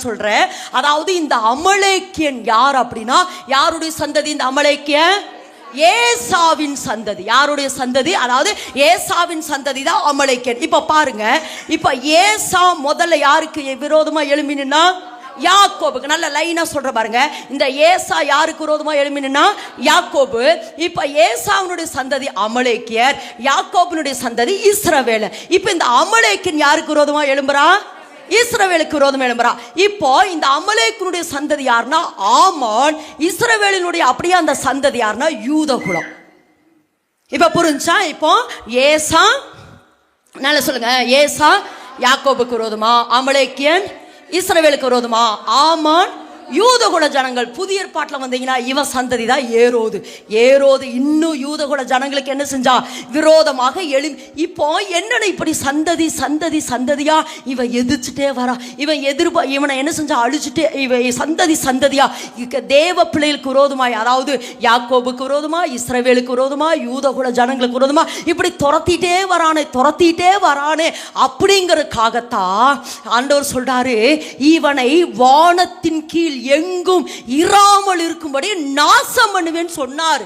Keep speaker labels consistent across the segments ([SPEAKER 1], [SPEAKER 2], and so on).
[SPEAKER 1] சொல்றேன். அதாவது இந்த அமலேக்கியன் யார் அப்படின்னா, யாருடைய சந்ததி இந்த அமலேக்கியன்? ஏசாவின் சந்ததி. யாருடைய சந்ததி? அதாவது ஏசாவின் சந்ததி தான் அமலேக்கியன். இப்ப பாருங்க, இப்ப ஏசா முதல்ல யாருக்கு விரோதமா எழும்பினா? யாக்கோபுக்கு. நல்ல லைனா சொல்ற பாருங்க. இந்த ஏசா யாருக்கு விரோதமா எழும்பினா? யாக்கோபு. இப்ப ஏசாவினுடைய சந்ததி அமலேக்கியர், யாக்கோபுனுடைய சந்ததி இஸ்ரவேல். இப்ப இந்த அமலேக்கியன் யாருக்கு விரோதமா எழும்புறா? இஸ்ரவேலுக்கு விரோதம் எழும்புறா. இப்போ இந்த அமலேக்கினுடைய சந்ததி யாருன்னா ஆமான். இஸ்ரவேலினுடைய அப்படியே அந்த சந்ததி யாருன்னா யூதகுலம். இப்ப புரிஞ்சா? இப்போ ஏசா, நல்ல சொல்லுங்க, ஏசா யாக்கோபுக்கு விரோதமா, அமலேக்கியன் இஸ்ரவேலுக்கு விரோதமா, ஆமான் யூதகுல ஜனங்கள். புதிய ஏற்பாட்டில் வந்தீங்கன்னா இவன் சந்ததி தான் ஏரோது. ஏரோது இன்னும் யூதகுல ஜனங்களுக்கு என்ன செஞ்சா? விரோதமாக இப்போ என்னன்னு இப்படி சந்ததி சந்ததி சந்ததியா இவன் எதிர்ச்சுட்டே வரா. இவன் இவனை என்ன செஞ்சா? அழிச்சுட்டே. இவன் சந்ததி சந்ததியா தேவ பிள்ளைகளுக்கு விரோதமாய், அதாவது யாக்கோபுக்கு விரோதமா, இஸ்ரவேலுக்கு விரோதமா, யூதகுல ஜனங்களுக்கு விரோதமா இப்படி துரத்திட்டே வரானே அப்படிங்கறதுக்காகத்தான் ஆண்டவர் சொல்றாரு, இவனை வானத்தின் கீழ் எங்கும் இராமல் இருக்கும்படி நாசம் பண்ணுவேன்னு சொன்னாரு.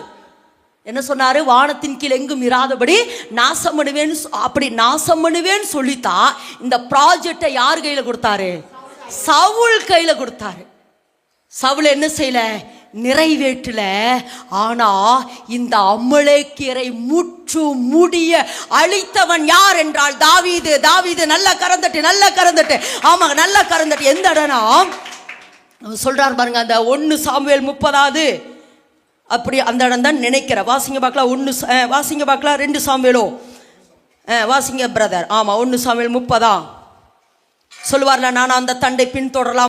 [SPEAKER 1] என்ன சொன்னாரு? வானத்தின் கீழ் எங்கும் இராதபடி நாசம் பண்ணுவேன். அப்படி நாசம் பண்ணுவேன்னு சொல்லித்தான் இந்த ப்ராஜெக்டை யார் கையில கொடுத்தாரு? சவுல் கையில கொடுத்தாரு. சவுல் என்ன செய்யல? நிறைவேற்றல. ஆனா இந்த அமலேக்கியரை முற்று முடிய அழித்தவன் யார் என்றால் தாவீது. தாவீது நல்ல கரந்தட்டு. ஆமாங்க, நல்ல கரந்தட்டு. எந்த இடம்னா சொல்றார் பாருங்க, அந்த 1 சாமுவேல் 30 அப்படி அந்த இடம் தான் நினைக்கிற. வாசிங்க பார்க்கலாம். வாசிங்க பார்க்கலாம். 2 சாமுவேலோ வாசிங்க பிரதர். ஆமா, 1 சாமுவேல் 30 சொல்லுவார்ல, நான் அந்த தண்டை பின்தொடரலாம்.